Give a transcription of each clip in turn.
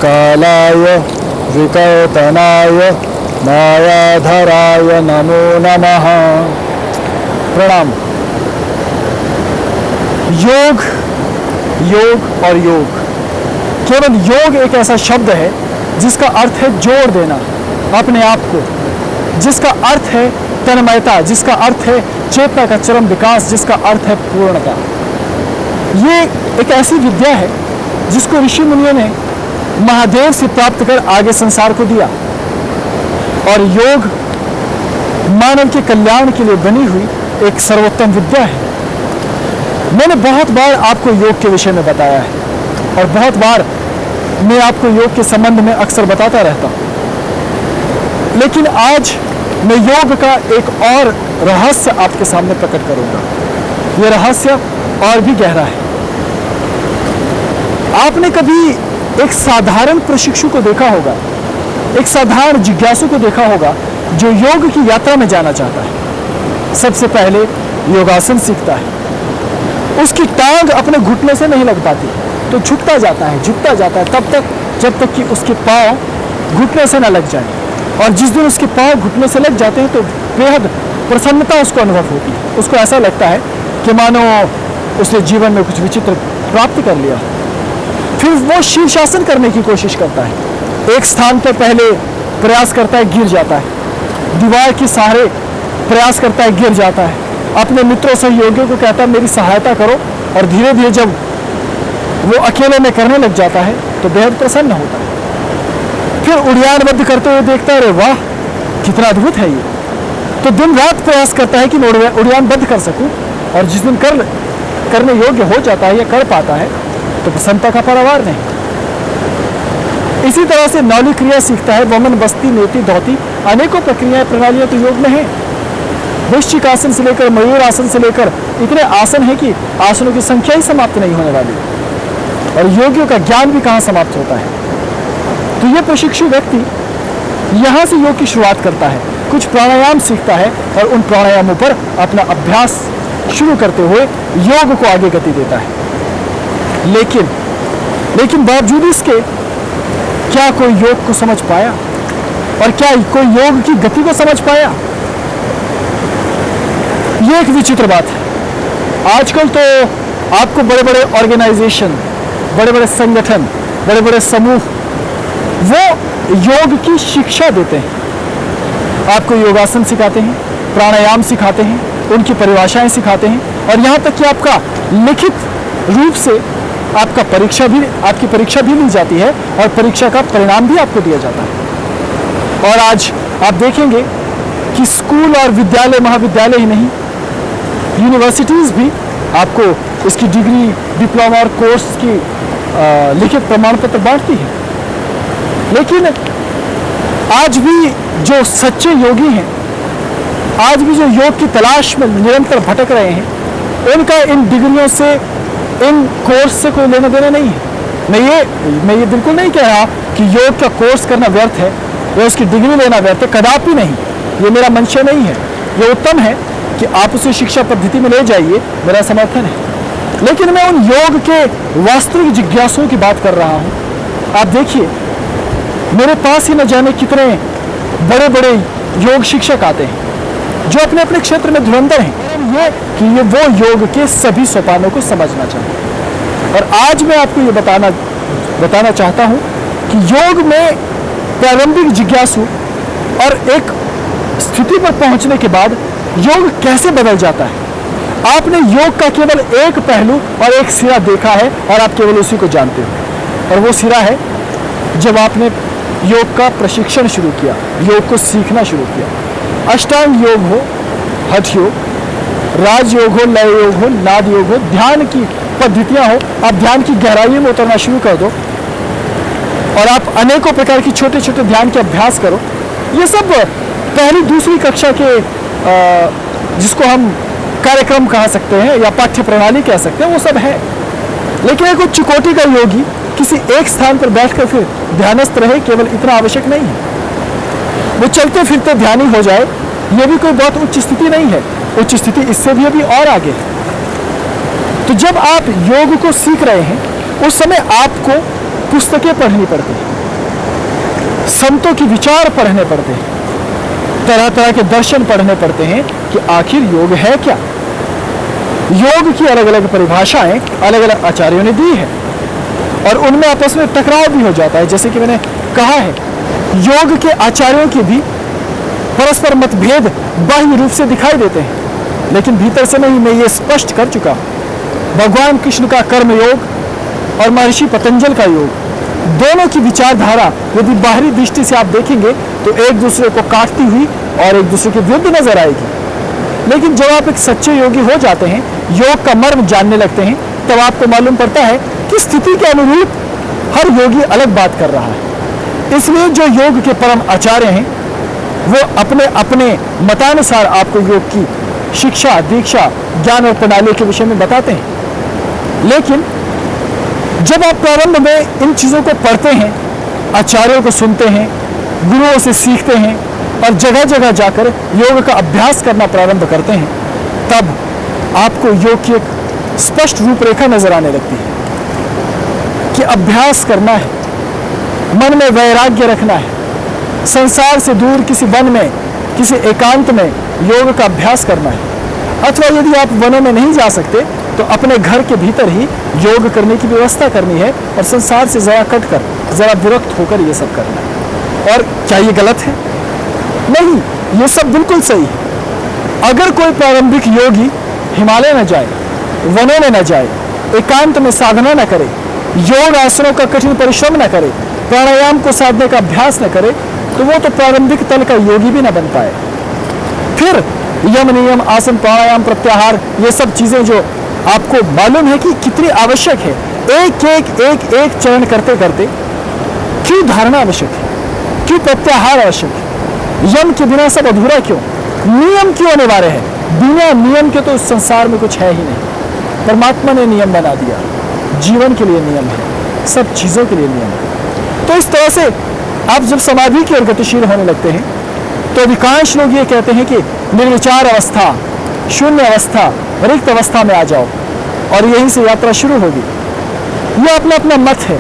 कालाय विकर्तनाय मायाधराय नमो नमः। प्रणाम। योग, योग और योग, केवल योग एक ऐसा शब्द है जिसका अर्थ है जोड़ देना अपने आप को, जिसका अर्थ है तन्मयता, जिसका अर्थ है चेतना का चरम विकास, जिसका अर्थ है पूर्णता। ये एक ऐसी विद्या है जिसको ऋषि मुनियों ने महादेव से प्राप्त कर आगे संसार को दिया, और योग मानव के कल्याण के लिए बनी हुई एक सर्वोत्तम विद्या है। मैंने बहुत बार आपको योग के विषय में बताया है, और बहुत बार मैं आपको योग के संबंध में अक्सर बताता रहता हूं, लेकिन आज मैं योग का एक और रहस्य आपके सामने प्रकट करूंगा। यह रहस्य और भी गहरा है। आपने कभी एक साधारण प्रशिक्षु को देखा होगा, एक साधारण जिज्ञासु को देखा होगा जो योग की यात्रा में जाना चाहता है। सबसे पहले योगासन सीखता है, उसकी टांग अपने घुटने से नहीं लग पाती तो झुकता जाता है तब तक जब तक कि उसके पांव घुटने से न लग जाए, और जिस दिन उसके पांव घुटने से लग जाते हैं तो बेहद प्रसन्नता उसको अनुभव होती है। उसको ऐसा लगता है कि मानो उसने जीवन में कुछ विचित्र प्राप्त कर लिया। फिर वो शीर्षासन करने की कोशिश करता है, एक स्थान पर पहले प्रयास करता है, गिर जाता है, दीवार के सहारे प्रयास करता है, गिर जाता है, अपने मित्रों सहयोगियों को कहता है मेरी सहायता करो, और धीरे धीरे जब वो अकेले में करने लग जाता है तो बेहद प्रसन्न होता है। फिर उड़ियानबद्ध करते हुए देखता है, अरे वाह कितना अद्भुत है ये। तो दिन रात प्रयास करता है कि मैं उड़ियानबद्ध कर सकूं, और जिस दिन करने योग्य हो जाता है या कर पाता है तो प्रसन्नता का पारावार नहीं। इसी तरह से नौली क्रिया सीखता है, वमन, बस्ती, नेति, धौती, अनेकों प्रक्रियाएं प्रणालियां तो योग में है। वृश्चिक आसन से लेकर मयूर आसन से लेकर इतने आसन है कि आसनों की संख्या ही समाप्त नहीं होने वाली, और योगियों का ज्ञान भी कहाँ समाप्त होता है। तो ये प्रशिक्षु व्यक्ति यहाँ से योग की शुरुआत करता है, कुछ प्राणायाम सीखता है, और उन प्राणायामों पर अपना अभ्यास शुरू करते हुए योग को आगे गति देता है। लेकिन बावजूद इसके क्या कोई योग को समझ पाया, और क्या कोई योग की गति को समझ पाया? ये एक विचित्र बात है। आजकल तो आपको बड़े बड़े ऑर्गेनाइजेशन, बड़े बड़े संगठन, बड़े बड़े समूह वो योग की शिक्षा देते हैं। आपको योगासन सिखाते हैं, प्राणायाम सिखाते हैं, उनकी परिभाषाएं सिखाते हैं, और यहाँ तक कि आपका लिखित रूप से आपकी परीक्षा भी ली जाती है, और परीक्षा का परिणाम भी आपको दिया जाता है। और आज आप देखेंगे कि स्कूल और विद्यालय, महाविद्यालय ही नहीं, यूनिवर्सिटीज़ भी आपको इसकी डिग्री, डिप्लोमा और कोर्स की लिखित प्रमाण पत्र बांटती है। लेकिन आज भी जो सच्चे योगी हैं, आज भी जो योग की तलाश में निरंतर भटक रहे हैं, उनका इन डिग्रियों से, इन कोर्स से कोई लेना देना नहीं है। मैं ये बिल्कुल नहीं कह रहा कि योग का कोर्स करना व्यर्थ है या उसकी डिग्री लेना व्यर्थ है, कदापि नहीं। ये मेरा मंशा नहीं है। ये उत्तम है कि आप उसे शिक्षा पद्धति में ले जाइए, मेरा समर्थन है। लेकिन मैं उन योग के वास्तविक जिज्ञासुओं की बात कर रहा हूँ। आप देखिए, मेरे पास ही न जाने कितने बड़े बड़े योग शिक्षक आते हैं जो अपने अपने क्षेत्र में धुरंधर हैं, ये वो योग के सभी सोपानों को समझना चाहिए। और आज मैं आपको ये बताना चाहता हूँ कि योग में प्रारंभिक जिज्ञासु और एक स्थिति पर पहुंचने के बाद योग कैसे बदल जाता है। आपने योग का केवल एक पहलू और एक सिरा देखा है, और आप केवल उसी को जानते हो, और वो सिरा है जब आपने योग का प्रशिक्षण शुरू किया, योग को सीखना शुरू किया। अष्टांग योग हो, हठ योग, राज योग हो, लय योग हो, नाद योग हो, ध्यान की पद्धतियां हो, आप ध्यान की गहराइयों में उतरना शुरू कर दो, और आप अनेकों प्रकार की छोटे छोटे ध्यान के अभ्यास करो। ये सब पहली दूसरी कक्षा के जिसको हम कार्यक्रम कह सकते हैं या पाठ्य प्रणाली कह सकते हैं, वो सब है। लेकिन एक उच्च कोटि का योगी किसी एक स्थान पर बैठकर फिर ध्यानस्थ रहे, केवल इतना आवश्यक नहीं है। वो चलते फिरते ध्यानी हो जाए, ये भी कोई बहुत उच्च स्थिति नहीं है। उच्च स्थिति इससे भी अभी और आगे है। तो जब आप योग को सीख रहे हैं, उस समय आपको पुस्तकें पढ़नी पड़ती हैं, संतों के विचार पढ़ने पड़ते हैं, तरह तरह के दर्शन पढ़ने पड़ते हैं कि आखिर योग है क्या। योग की अलग अलग परिभाषाएं अलग अलग आचार्यों ने दी है और उनमें आपस में टकराव भी हो जाता है। जैसे कि मैंने कहा है, योग के आचार्यों के भी परस्पर मतभेद बाह्य रूप से दिखाई देते हैं, लेकिन भीतर से नहीं। मैं ये स्पष्ट कर चुका हूं, भगवान कृष्ण का कर्म योग और महर्षि पतंजल का योग, दोनों की विचारधारा यदि बाहरी दृष्टि से आप देखेंगे तो एक दूसरे को काटती हुई और एक दूसरे के विरुद्ध नजर आएगी। लेकिन जब आप एक सच्चे योगी हो जाते हैं, योग का मर्म जानने लगते हैं, तब आपको मालूम पड़ता है कि स्थिति के अनुरूप हर योगी अलग बात कर रहा है। इसलिए जो योग के परम आचार्य हैं वो अपने अपने मतानुसार आपको योग की शिक्षा, दीक्षा, ज्ञान और प्रणाली के विषय में बताते हैं। लेकिन जब आप प्रारंभ में इन चीज़ों को पढ़ते हैं, आचार्यों को सुनते हैं, गुरुओं से सीखते हैं और जगह जगह जाकर योग का अभ्यास करना प्रारंभ करते हैं, तब आपको योग की एक स्पष्ट रूपरेखा नजर आने लगती है कि अभ्यास करना है, मन में वैराग्य रखना है, संसार से दूर किसी वन में, किसी एकांत में योग का अभ्यास करना है। अथवा यदि आप वनों में नहीं जा सकते तो अपने घर के भीतर ही योग करने की व्यवस्था करनी है और संसार से जरा कटकर, जरा विरक्त होकर ये सब करना है। और क्या ये गलत है? नहीं, ये सब बिल्कुल सही है। अगर कोई प्रारंभिक योगी हिमालय न जाए, वनों में न जाए, एकांत में साधना न करे, योग आसनों का कठिन परिश्रम न करे, प्राणायाम को साधने का अभ्यास न करे, तो वो तो प्रारंभिक तल का योगी भी न बन पाए। फिर यम नियम, आसन, प्राणायाम, प्रत्याहार, ये सब चीजें जो आपको मालूम है कि कितनी आवश्यक है, एक चरण करते करते क्यों धारणा आवश्यक है, क्यों प्रत्याहार आवश्यक है, यम के बिना सब अधूरा क्यों, नियम क्यों अनिवार्य है? बिना नियम के तो इस संसार में कुछ है ही नहीं। परमात्मा ने नियम बना दिया, जीवन के लिए नियम है, सब चीजों के लिए नियम है। तो इस तरह से आप जब समाधि की ओर गतिशील होने लगते हैं तो अधिकांश लोग ये कहते हैं कि निर्विचार अवस्था, शून्य अवस्था, रिक्त अवस्था में आ जाओ और यहीं से यात्रा शुरू होगी। यह अपना अपना मत है।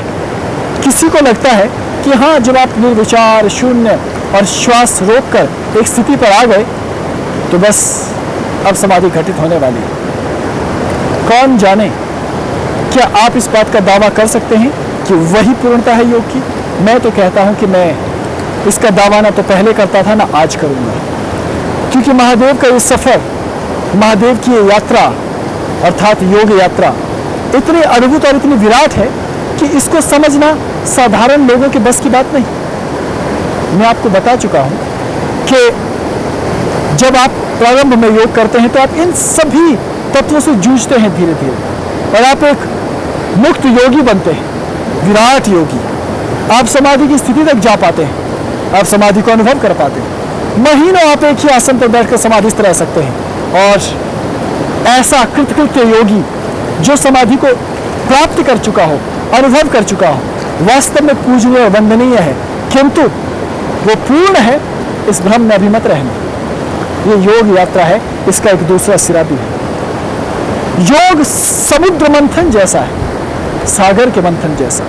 किसी को लगता है कि हाँ, जब आप निर्विचार, शून्य और श्वास रोककर एक स्थिति पर आ गए तो बस अब समाधि घटित होने वाली है। कौन जाने, क्या आप इस बात का दावा कर सकते हैं कि वही पूर्णता है योग की? मैं तो कहता हूं कि मैं इसका दावा ना तो पहले करता था, ना आज करूंगा, क्योंकि महादेव का ये सफर, महादेव की ये यात्रा अर्थात योग यात्रा इतनी अद्भुत और इतनी विराट है कि इसको समझना साधारण लोगों के बस की बात नहीं। मैं आपको बता चुका हूं कि जब आप प्रारंभ में योग करते हैं तो आप इन सभी तत्वों से जूझते हैं धीरे धीरे और आप एक मुक्त योगी बनते हैं, विराट योगी। आप समाधि की स्थिति तक जा पाते हैं, आप समाधि को अनुभव कर पाते हैं। महीनों आप एक ही आसन पर बैठकर समाधिस्थ रह सकते हैं और ऐसा कृतकृत्य योगी जो समाधि को प्राप्त कर चुका हो, अनुभव कर चुका हो, वास्तव में पूजनीय और वंदनीय है, किंतु वो पूर्ण है, इस भ्रम में अभिमत रहना। ये योग यात्रा है, इसका एक दूसरा सिरा भी है। योग समुद्र मंथन जैसा है, सागर के मंथन जैसा।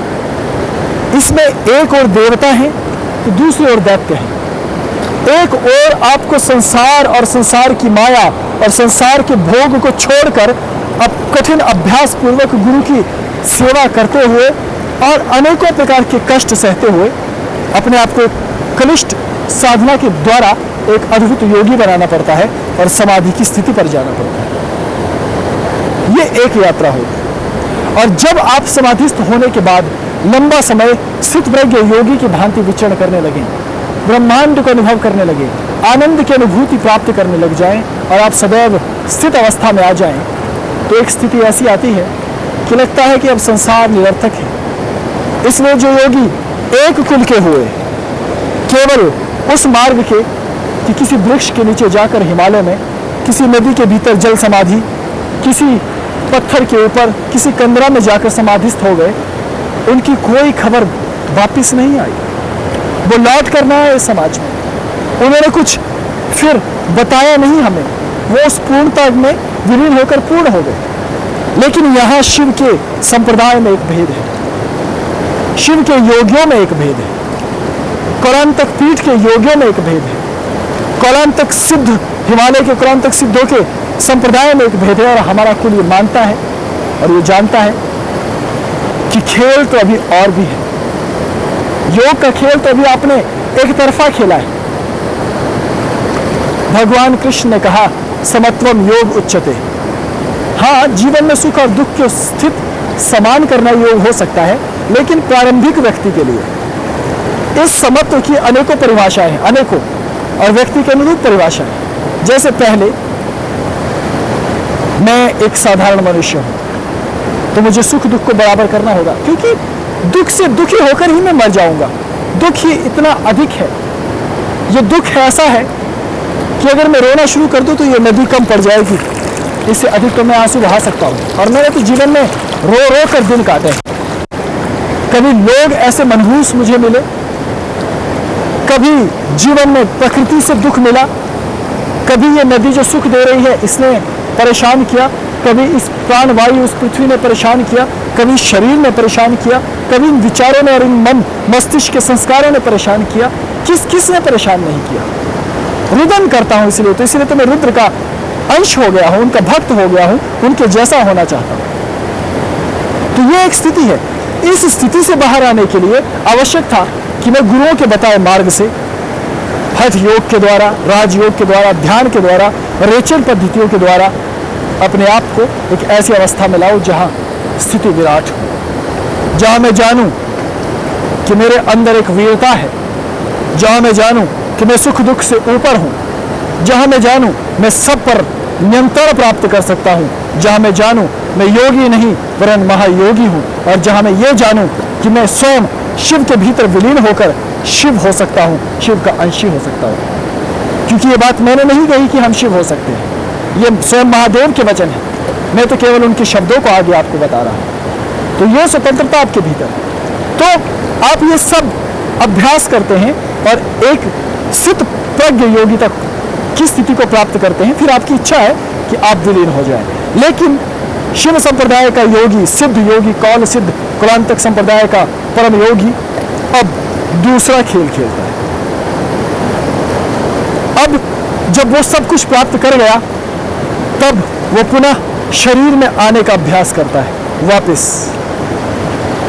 इसमें एक और देवता है तो दूसरी ओर दैत्य है। एक और आपको संसार और संसार की माया और संसार के भोग को छोड़कर अब कठिन अभ्यास पूर्वक गुरु की सेवा करते हुए और अनेकों प्रकार के कष्ट सहते हुए अपने आप को कनिष्ठ साधना के द्वारा एक अद्भुत योगी बनाना पड़ता है और समाधि की स्थिति पर जाना पड़ता है। ये एक यात्रा होगी। और जब आप समाधिस्थ होने के बाद लंबा समय स्थित प्रज्ञ योगी की भांति विचरण करने लगे, ब्रह्मांड को अनुभव करने लगे, आनंद की अनुभूति प्राप्त करने लग जाएं और आप सदैव स्थित अवस्था में आ जाएं, तो एक स्थिति ऐसी आती है कि लगता है कि अब संसार निरर्थक है। इसलिए जो योगी एक कुल के हुए, केवल उस मार्ग के कि किसी वृक्ष के नीचे जाकर हिमालय में, किसी नदी के भीतर जल समाधि, किसी पत्थर के ऊपर, किसी कंदरा में जाकर समाधिस्थ हो गए, उनकी कोई खबर वापिस नहीं आई। वो लौट करना है इस समाज में, उन्होंने कुछ फिर बताया नहीं हमें, वो उस पूर्णता में विलीन होकर पूर्ण हो गए। लेकिन यहाँ शिव के संप्रदाय में एक भेद है, शिव के योगियों में एक भेद है। कौलांतक पीठ के योगियों में एक भेद है, कौलांतक सिद्ध, हिमालय के कौलांतक सिद्धों के संप्रदाय में एक भेद है, और हमारा कुल ये मानता है और ये जानता है कि खेल तो अभी और भी है। योग का खेल तो अभी आपने एक तरफा खेला है। भगवान कृष्ण ने कहा समत्वम योग उच्चते। हाँ, जीवन में सुख और दुख की स्थिति समान करना योग हो सकता है, लेकिन प्रारंभिक व्यक्ति के लिए इस समत्व की अनेकों परिभाषाएं हैं, अनेकों, और व्यक्ति के अनुरूप परिभाषाएं। जैसे पहले, मैं एक साधारण मनुष्य हूं, तो मुझे सुख दुख को बराबर करना होगा, क्योंकि दुख से दुखी होकर ही मैं मर जाऊंगा। दुख ही इतना अधिक है, ये दुख ऐसा है कि अगर मैं रोना शुरू कर दूं तो ये नदी कम पड़ जाएगी, इससे अधिक तो मैं आंसू बहा सकता हूं। और मैंने तो जीवन में रो रो कर दिन काटे हैं। कभी लोग ऐसे मनहूस मुझे मिले, कभी जीवन में प्रकृति से दुख मिला, कभी ये नदी जो सुख दे रही है इसने परेशान किया, कभी इस प्राणवायु उस पृथ्वी ने परेशान किया, कभी शरीर ने परेशान किया, कभी इन विचारों ने और इन मन मस्तिष्क के संस्कारों ने परेशान किया। किस ने परेशान नहीं किया। रुदन करता हूं इसलिए तो मैं रुद्र का अंश हो गया हूं, उनका भक्त हो गया हूं, उनके जैसा होना चाहता हूं। तो ये एक स्थिति है। इस स्थिति से बाहर आने के लिए आवश्यक था कि मैं गुरुओं के बताए मार्ग से, हठ योग के द्वारा, राजयोग के द्वारा, ध्यान के द्वारा, रेचन पद्धतियों के द्वारा अपने आप को एक ऐसी अवस्था में लाऊं जहां स्थिति विराट हो, जहां मैं जानूं कि मेरे अंदर एक वीरता है, जहां मैं जानूं कि मैं सुख दुख से ऊपर हूं, जहां मैं जानूं मैं सब पर नियंत्रण प्राप्त कर सकता हूं, जहां मैं जानूं मैं योगी नहीं वरन महायोगी हूं, और जहां मैं ये जानूं कि मैं स्वयं शिव के भीतर विलीन होकर शिव हो सकता हूं, शिव का अंशी हो सकता हूं। क्योंकि ये बात मैंने नहीं कही कि हम शिव हो सकते हैं, ये स्वयं महादेव के वचन है, मैं तो केवल उनके शब्दों को आगे आपको बता रहा हूं। तो ये स्वतंत्रता आपके भीतर है। तो आप ये सब अभ्यास करते हैं और एक सिद्ध प्रज्ञ योगी तक की स्थिति को प्राप्त करते हैं, फिर आपकी इच्छा है कि आप विलीन हो जाएं। लेकिन शिव संप्रदाय का योगी, सिद्ध योगी, कौल सिद्ध कौलांतक संप्रदाय का परम योगी अब दूसरा खेल खेलता है। अब जब वो सब कुछ प्राप्त कर गया, तब वो पुनः शरीर में आने का अभ्यास करता है, वापस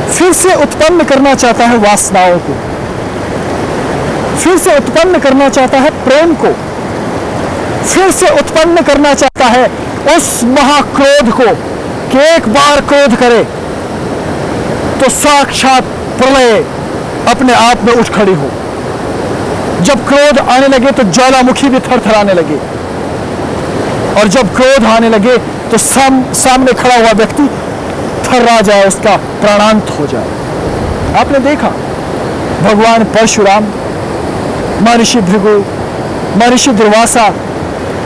फिर से उत्पन्न करना चाहता है वासनाओं को, फिर से उत्पन्न करना चाहता है प्रेम को, फिर से उत्पन्न करना चाहता है उस महाक्रोध को कि एक बार क्रोध करे तो साक्षात प्रलय अपने आप में उठ खड़ी हो। जब क्रोध आने लगे तो ज्वालामुखी भी थरथराने लगे, और जब क्रोध आने लगे तो सामने खड़ा हुआ व्यक्ति थर्रा जाए, उसका प्राणांत हो जाए। आपने देखा भगवान परशुराम, महर्षि भृगु, महर्षि दुर्वासा,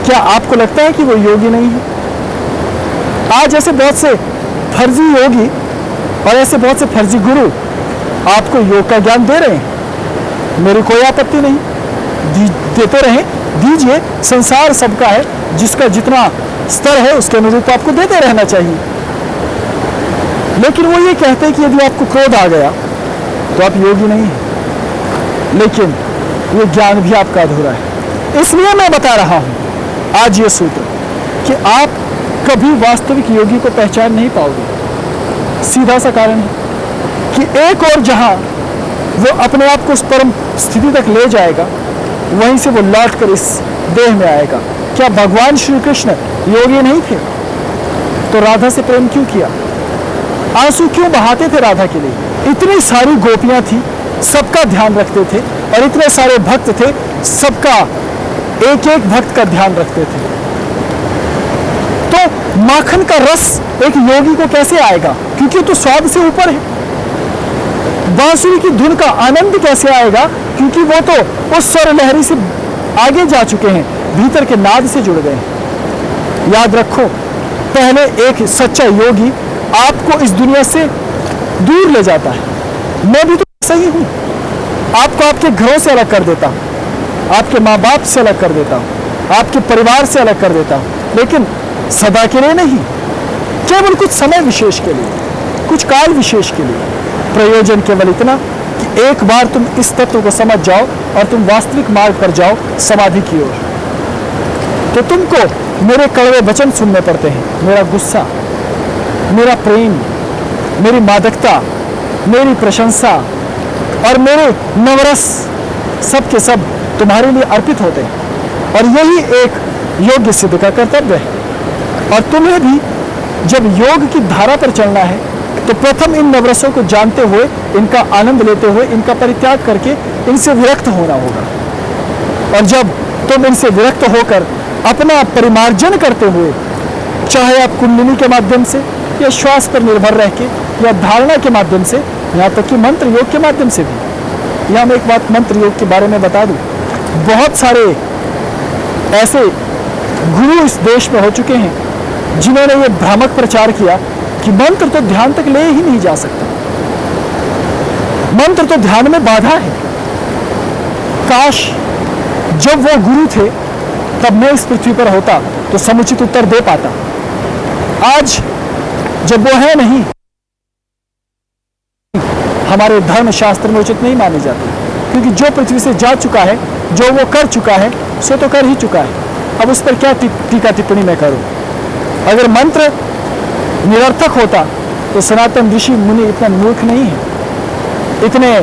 क्या आपको लगता है कि वो योगी नहीं है? आज ऐसे बहुत से फर्जी योगी और ऐसे बहुत से फर्जी गुरु आपको योग का ज्ञान दे रहे हैं, मेरी कोई आपत्ति नहीं, देते रहें, दीजिए। संसार सबका है, जिसका जितना स्तर है उसके अनुरूप आपको देते रहना चाहिए। लेकिन वो ये कहते हैं कि यदि आपको क्रोध आ गया तो आप योगी नहीं हैं, लेकिन ये ज्ञान भी आपका अधूरा है। इसलिए मैं बता रहा हूं आज ये सूत्र कि आप कभी वास्तविक योगी को पहचान नहीं पाओगे। सीधा सा कारण है कि एक और जहां वो अपने आप को उस परम स्थिति तक ले जाएगा, वहीं से वो लौट कर इस देह में आएगा। क्या भगवान श्री कृष्ण योगी नहीं थे? तो राधा से प्रेम क्यों किया? आंसू क्यों बहाते थे राधा के लिए? इतनी सारी गोपियां थी, सबका ध्यान रखते थे, और इतने सारे भक्त थे, सबका एक एक भक्त का ध्यान रखते थे। तो माखन का रस एक योगी को कैसे आएगा? क्योंकि तो स्वाद से ऊपर है। बांसुरी की धुन का आनंद कैसे आएगा? क्योंकि वो तो उस स्वर लहरी से आगे जा चुके हैं, भीतर के नाद से जुड़ गए हैं। याद रखो, पहले एक सच्चा योगी आपको इस दुनिया से दूर ले जाता है। मैं भी तो सही हूं, आपको आपके घरों से अलग कर देता हूं, आपके माँ बाप से अलग कर देता हूं, आपके परिवार से अलग कर देता हूं, लेकिन सदा के लिए नहीं, केवल कुछ समय विशेष के लिए, कुछ काल विशेष के लिए। प्रयोजन केवल इतना कि एक बार तुम इस तत्व को समझ जाओ और तुम वास्तविक मार्ग पर जाओ समाधि की ओर, तो तुमको मेरे कड़वे वचन सुनने पड़ते हैं। मेरा गुस्सा, मेरा प्रेम, मेरी मादकता, मेरी प्रशंसा और मेरे नवरस सब के सब तुम्हारे लिए अर्पित होते हैं और यही एक योग्य सिद्ध का कर्तव्य है। और तुम्हें भी जब योग की धारा पर चलना है तो प्रथम इन नवरसों को जानते हुए, इनका आनंद लेते हुए, इनका परित्याग करके इनसे विरक्त होना होगा। और जब तुम इनसे विरक्त होकर अपना परिमार्जन करते हुए, चाहे आप कुंडलिनी के माध्यम से या श्वास पर निर्भर रह के या धारणा के माध्यम से, यहाँ तक कि मंत्र योग के माध्यम से भी। यहाँ मैं एक बात मंत्र योग के बारे में बता दूं, बहुत सारे ऐसे गुरु इस देश में हो चुके हैं जिन्होंने ये भ्रामक प्रचार किया कि मंत्र तो ध्यान तक ले ही नहीं जा सकता, मंत्र तो ध्यान में बाधा है। काश जब वो गुरु थे तब मैं इस पृथ्वी पर होता तो समुचित उत्तर दे पाता। आज जब वो है नहीं, हमारे धर्म शास्त्र में उचित नहीं माने जाते, क्योंकि जो पृथ्वी से जा चुका है, जो वो कर चुका है, सो तो कर ही चुका है। अब उस पर क्या टीका टिप्पणी मैं करूं? अगर मंत्र निरर्थक होता तो सनातन ऋषि मुनि इतना मूर्ख नहीं है, इतने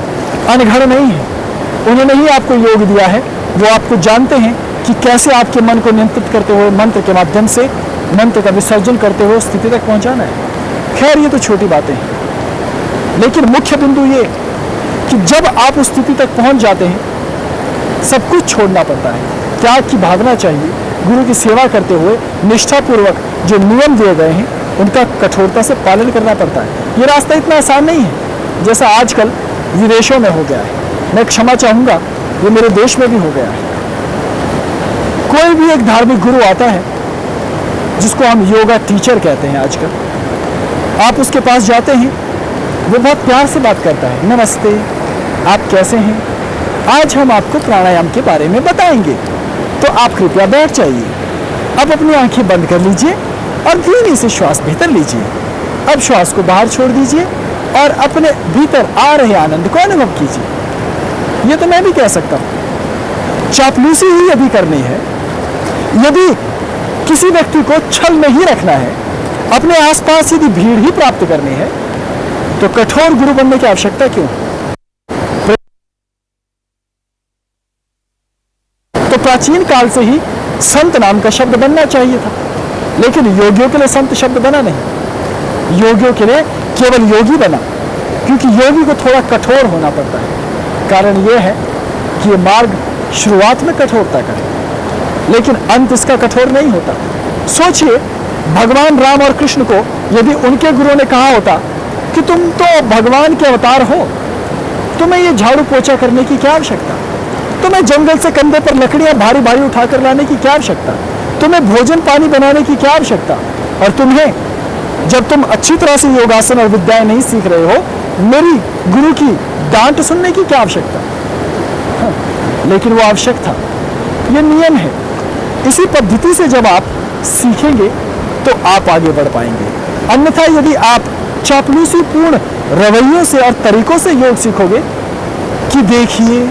अनगढ़ नहीं है। उन्होंने ही आपको योग दिया है, वो आपको जानते हैं कि कैसे आपके मन को नियंत्रित करते हुए मंत्र के माध्यम से, मंत्र का विसर्जन करते हुए स्थिति तक पहुंचाना है। खैर ये तो छोटी बातें हैं, लेकिन मुख्य बिंदु ये कि जब आप उस स्थिति तक पहुंच जाते हैं सब कुछ छोड़ना पड़ता है, त्याग की भावना चाहिए। गुरु की सेवा करते हुए निष्ठापूर्वक जो नियम दिए गए हैं उनका कठोरता से पालन करना पड़ता है। ये रास्ता इतना आसान नहीं है जैसा आजकल विदेशों में हो गया है। मैं क्षमा चाहूँगा, ये मेरे देश में भी हो गया है। कोई भी एक धार्मिक गुरु आता है जिसको हम योगा टीचर कहते हैं आजकल, आप उसके पास जाते हैं, वो बहुत प्यार से बात करता है, नमस्ते, आप कैसे हैं, आज हम आपको प्राणायाम के बारे में बताएंगे, तो आप कृपया बैठ जाइए। अब अपनी आंखें बंद कर लीजिए और धीरे से श्वास भीतर लीजिए। अब श्वास को बाहर छोड़ दीजिए और अपने भीतर आ रहे आनंद को अनुभव कीजिए। ये तो मैं भी कह सकता हूँ। चापलूसी ही यदि करनी है, यदि किसी व्यक्ति को छल में ही रखना है, अपने आसपास यदि भीड़ ही प्राप्त करनी है, तो कठोर गुरु बनने की आवश्यकता क्यों? तो प्राचीन काल से ही संत नाम का शब्द बनना चाहिए था, लेकिन योगियों के लिए संत शब्द बना नहीं, योगियों के लिए केवल योगी बना, क्योंकि योगी को थोड़ा कठोर होना पड़ता है। कारण यह है कि ये मार्ग शुरुआत में कठोरता का है, लेकिन अंत इसका कठोर नहीं होता। सोचिए, भगवान राम और कृष्ण को यदि उनके गुरुओं ने कहा होता कि तुम तो भगवान के अवतार हो, तुम्हें ये झाड़ू पोछा करने की क्या आवश्यकता, तुम्हें जंगल से कंधे पर लकड़ियां भारी भारी उठाकर लाने की क्या आवश्यकता, तुम्हें भोजन पानी बनाने की क्या आवश्यकता, और तुम्हें जब तुम अच्छी तरह से योगासन और विद्याएं नहीं सीख रहे हो, मेरी गुरु की डांट सुनने की क्या आवश्यकता? हाँ, लेकिन वो आवश्यक था। ये नियम है। इसी पद्धति से जब आप सीखेंगे तो आप आगे बढ़ पाएंगे। अन्यथा यदि आप चापलूसी पूर्ण रवैयों से और तरीकों से योग सीखोगे कि देखिए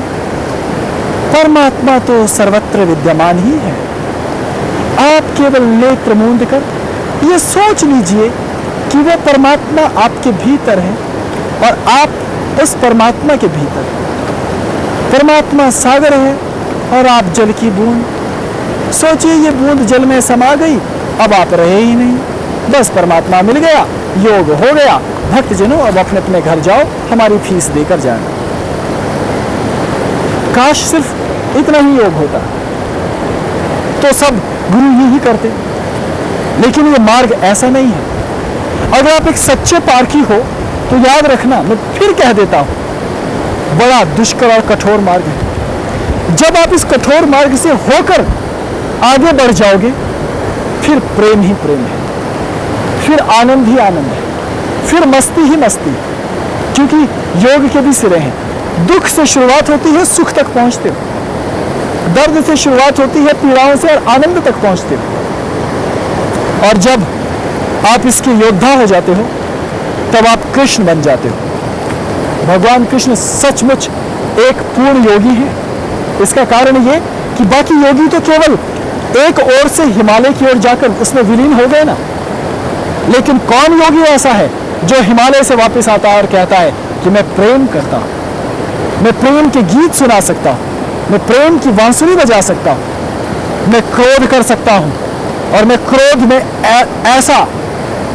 परमात्मा तो सर्वत्र विद्यमान ही है, आप केवल नेत्र मूंद कर ये सोच लीजिए कि वह परमात्मा आपके भीतर है और आप उस परमात्मा के भीतर। परमात्मा सागर है और आप जल की बूंद। सोचिए ये बूंद जल में समा गई, अब आप रहे ही नहीं, बस परमात्मा मिल गया, योग हो गया। भक्तजनों, अब अपने अपने घर जाओ, हमारी फीस देकर जाना। काश सिर्फ इतना ही योग होता तो सब गुरु यही करते, लेकिन ये मार्ग ऐसा नहीं है। अगर आप एक सच्चे पारखी हो तो याद रखना, मैं फिर कह देता हूं, बड़ा दुष्कर और कठोर मार्ग है। जब आप इस कठोर मार्ग से होकर आगे बढ़ जाओगे, फिर प्रेम ही प्रेम है, फिर आनंद ही आनंद है, फिर मस्ती ही मस्ती, क्योंकि योग के भी सिरे हैं। दुख से शुरुआत होती है, सुख तक पहुंचते हो, दर्द से शुरुआत होती है, पीड़ाओं से और आनंद तक पहुंचते हो। और जब आप इसके योद्धा हो जाते हो, तब आप कृष्ण बन जाते हो। भगवान कृष्ण सचमुच एक पूर्ण योगी है। इसका कारण ये कि बाकी योगी तो केवल एक ओर से हिमालय की ओर जाकर उसमें विलीन हो गए ना, लेकिन कौन योगी ऐसा है जो हिमालय से वापस आता है और कहता है कि मैं प्रेम करता हूं, मैं प्रेम के गीत सुना सकता हूं, मैं प्रेम की बांसुरी बजा सकता हूं, मैं क्रोध कर सकता हूं और मैं क्रोध में ऐसा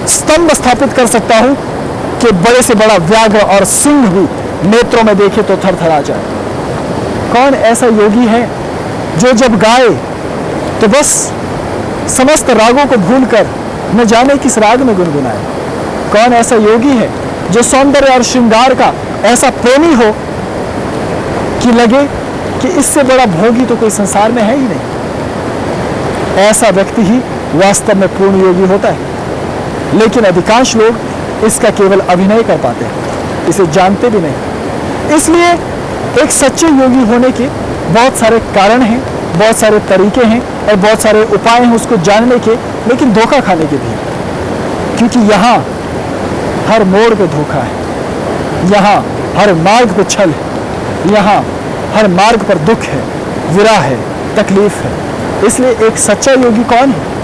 स्तंभ स्थापित कर सकता हूं कि बड़े से बड़ा व्याघ्र और सिंह भी नेत्रों में देखे तो थरथरा जाए। कौन ऐसा योगी है जो जब गाए तो बस समस्त रागों को भूलकर न जाने किस राग में गुनगुनाए? कौन ऐसा योगी है जो सौंदर्य और श्रृंगार का ऐसा प्रेमी हो कि लगे कि इससे बड़ा भोगी तो कोई संसार में है ही नहीं? ऐसा व्यक्ति ही वास्तव में पूर्ण योगी होता है। लेकिन अधिकांश लोग इसका केवल अभिनय कर पाते हैं, इसे जानते भी नहीं। इसलिए एक सच्चे योगी होने के बहुत सारे कारण हैं, बहुत सारे तरीके हैं और बहुत सारे उपाय हैं उसको जानने के, लेकिन धोखा खाने के भी। क्योंकि यहाँ हर मोड़ पे धोखा है, यहाँ हर मार्ग पे छल है, यहाँ हर मार्ग पर दुख है, विरह है, तकलीफ है। इसलिए एक सच्चा योगी कौन है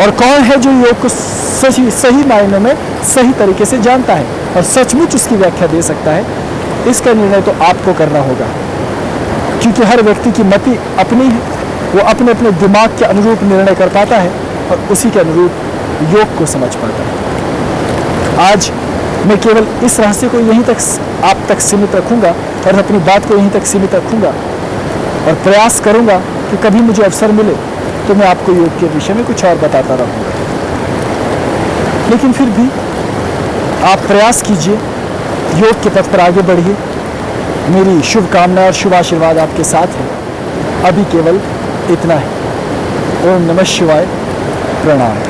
और कौन है जो योग को सही मायने में सही तरीके से जानता है और सचमुच उसकी व्याख्या दे सकता है, इसका निर्णय तो आपको करना होगा। क्योंकि हर व्यक्ति की मति अपनी है, वो अपने अपने दिमाग के अनुरूप निर्णय कर पाता है और उसी के अनुरूप योग को समझ पाता है। आज मैं केवल इस रहस्य को यहीं तक आप तक सीमित रखूंगा और अपनी बात को यहीं तक सीमित रखूंगा और प्रयास करूंगा कि कभी मुझे अवसर मिले तो मैं आपको योग के विषय में कुछ और बताता रहूंगा। लेकिन फिर भी आप प्रयास कीजिए, योग के पथ पर आगे बढ़िए। मेरी शुभकामना और शुभ आशीर्वाद आपके साथ है। अभी केवल इतना है। ओम नमः शिवाय। प्रणाम।